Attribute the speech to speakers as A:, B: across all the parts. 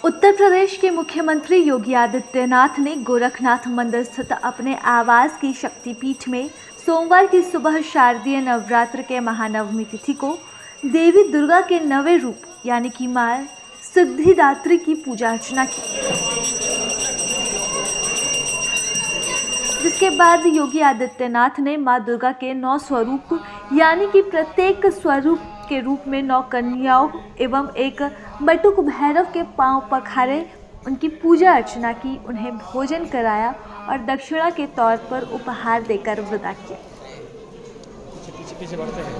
A: उत्तर प्रदेश के मुख्यमंत्री योगी आदित्यनाथ ने गोरखनाथ मंदिर स्थित अपने आवास की शक्तिपीठ में सोमवार की सुबह शारदीय नवरात्र के महानवमी तिथि को देवी दुर्गा के नवे रूप यानी कि मां सिद्धिदात्री की पूजा अर्चना की, जिसके बाद योगी आदित्यनाथ ने मां दुर्गा के 9 स्वरूप यानी कि प्रत्येक स्वरूप के रूप में 9 कन्याओं एवं एक बटुक भैरव के पांव पखारे, उनकी पूजा अर्चना की, उन्हें भोजन कराया और दक्षिणा के तौर पर उपहार देकर विदा किया।
B: पीछे बढ़ते हैं।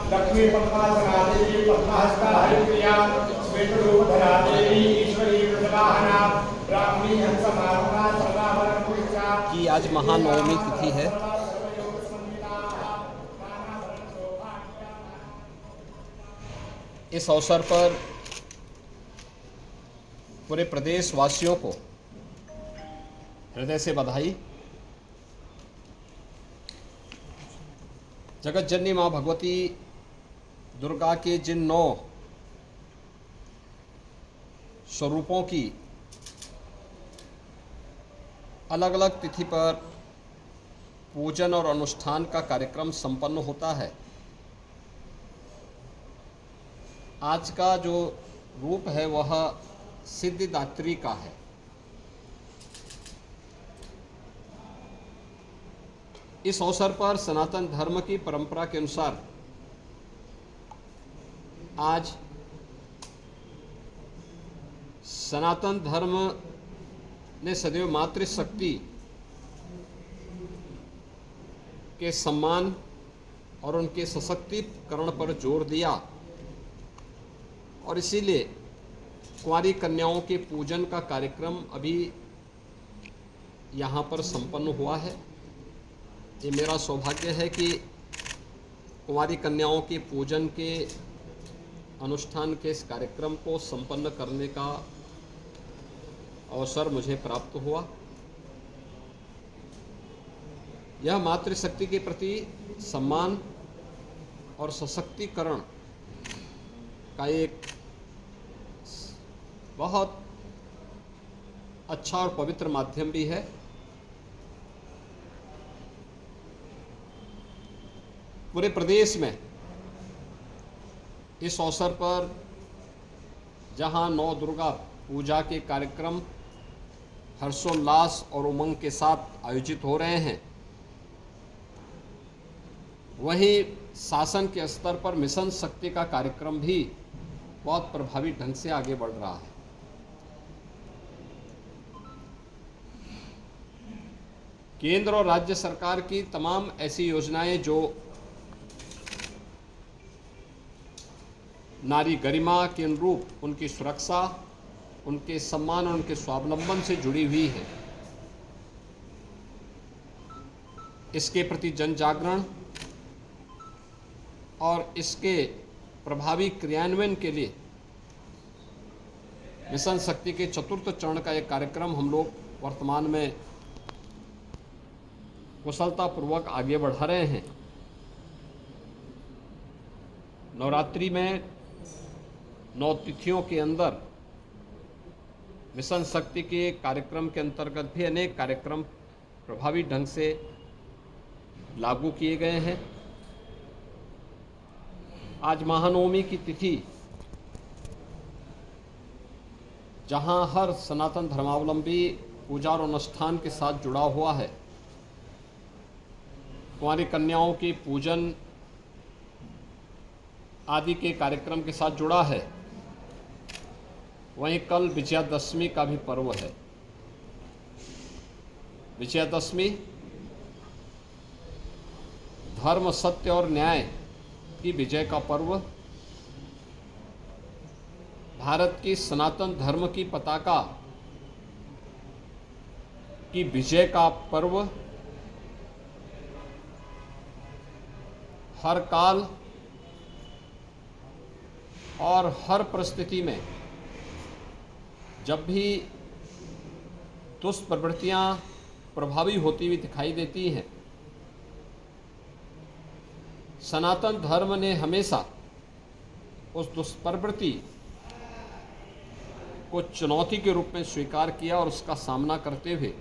C: लक्ष्मी पद्मासना देवी पद्महस्ता हरिप्रिया श्वेतरूपधरा देवी ईश्वरी वृषभाना ब्राह्मी हंसमारुणा सर्वाभरण पूजा
B: की आज महानवमी तिथि है। इस अवसर पर पूरे प्रदेश वासियों को हृदय से बधाई। जगत जननी मां भगवती दुर्गा के जिन 9 स्वरूपों की अलग अलग तिथि पर पूजन और अनुष्ठान का कार्यक्रम संपन्न होता है, आज का जो रूप है वह सिद्धिदात्री का है। इस अवसर पर सनातन धर्म की परंपरा के अनुसार आज सनातन धर्म ने सदैव मातृशक्ति के सम्मान और उनके सशक्तिकरण पर जोर दिया और इसीलिए कुंवारी कन्याओं के पूजन का कार्यक्रम अभी यहाँ पर संपन्न हुआ है। ये मेरा सौभाग्य है कि कुंवारी कन्याओं के पूजन के अनुष्ठान के इस कार्यक्रम को संपन्न करने का अवसर मुझे प्राप्त हुआ। यह मातृशक्ति के प्रति सम्मान और सशक्तिकरण का एक बहुत अच्छा और पवित्र माध्यम भी है। पूरे प्रदेश में इस अवसर पर जहां 9 दुर्गा पूजा के कार्यक्रम हर्षोल्लास और उमंग के साथ आयोजित हो रहे हैं, वहीं शासन के स्तर पर मिशन शक्ति का कार्यक्रम भी बहुत प्रभावी ढंग से आगे बढ़ रहा है। केंद्र और राज्य सरकार की तमाम ऐसी योजनाएं जो नारी गरिमा के अनुरूप उनकी सुरक्षा, उनके सम्मान और उनके स्वावलंबन से जुड़ी हुई है, इसके प्रति जन जागरण और इसके प्रभावी क्रियान्वयन के लिए मिशन शक्ति के 4th चरण का एक कार्यक्रम हम लोग वर्तमान में कुशलतापूर्वक आगे बढ़ा रहे हैं। नवरात्रि में 9 तिथियों के अंदर मिशन शक्ति के कार्यक्रम के अंतर्गत भी अनेक कार्यक्रम प्रभावी ढंग से लागू किए गए हैं। आज महानवमी की तिथि, जहां हर सनातन धर्मावलंबी पूजा और अनुष्ठान के साथ जुड़ा हुआ है, कुंवारी कन्याओं की पूजन आदि के कार्यक्रम के साथ जुड़ा है, वहीं कल विजयादशमी का भी पर्व है। विजयादशमी धर्म, सत्य और न्याय की विजय का पर्व, भारत की सनातन धर्म की पताका की विजय का पर्व, हर काल और हर परिस्थिति में जब भी दुष्प्रवृत्तियाँ प्रभावी होती हुई दिखाई देती हैं, सनातन धर्म ने हमेशा उस दुष्प्रवृत्ति को चुनौती के रूप में स्वीकार किया और उसका सामना करते हुए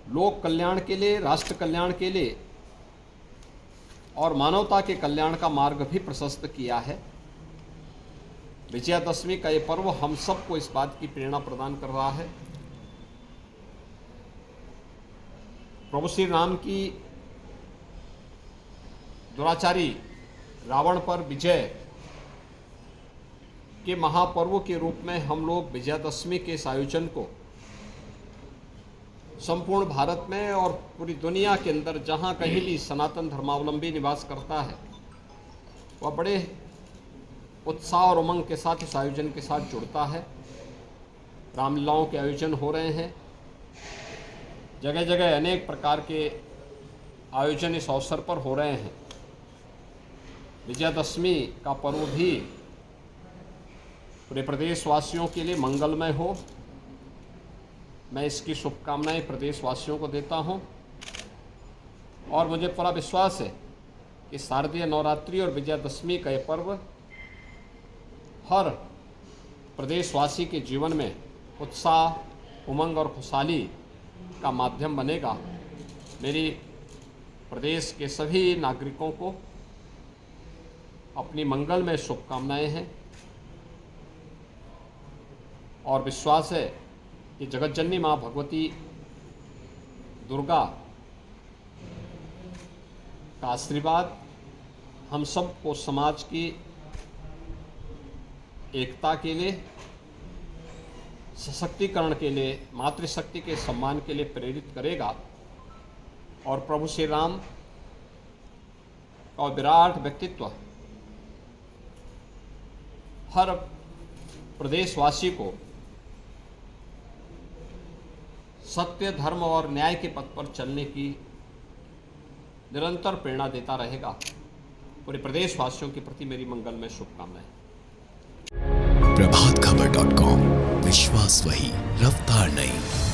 B: लोक कल्याण के लिए, राष्ट्र कल्याण के लिए और मानवता के कल्याण का मार्ग भी प्रशस्त किया है। विजयादशमी का ये पर्व हम सबको इस बात की प्रेरणा प्रदान कर रहा है। प्रभु श्री राम की दुराचारी रावण पर विजय के महापर्व के रूप में हम लोग विजयादशमी के इस आयोजन को संपूर्ण भारत में और पूरी दुनिया के अंदर जहाँ कहीं भी सनातन धर्मावलंबी निवास करता है, वह बड़े उत्साह और उमंग के साथ इस आयोजन के साथ जुड़ता है। रामलीलाओं के आयोजन हो रहे हैं, जगह जगह अनेक प्रकार के आयोजन इस अवसर पर हो रहे हैं। विजयादशमी का पर्व भी पूरे प्रदेशवासियों के लिए मंगलमय हो, मैं इसकी शुभकामनाएं प्रदेशवासियों को देता हूं। और मुझे पूरा विश्वास है कि शारदीय नवरात्रि और विजयादशमी का यह पर्व हर प्रदेशवासी के जीवन में उत्साह, उमंग और खुशहाली का माध्यम बनेगा। मेरी प्रदेश के सभी नागरिकों को अपनी मंगलमय शुभकामनाएं हैं और विश्वास है कि जगतजननी माँ भगवती दुर्गा का आशीर्वाद हम सबको समाज की एकता के लिए, सशक्तिकरण के लिए, मातृशक्ति के सम्मान के लिए प्रेरित करेगा और प्रभु श्री राम का विराट व्यक्तित्व हर प्रदेशवासी को सत्य, धर्म और न्याय के पथ पर चलने की निरंतर प्रेरणा देता रहेगा। पूरे प्रदेशवासियों के प्रति मेरी मंगलमय शुभकामनाएं।
D: प्रभातखबर.com, विश्वास वही, रफ्तार नहीं।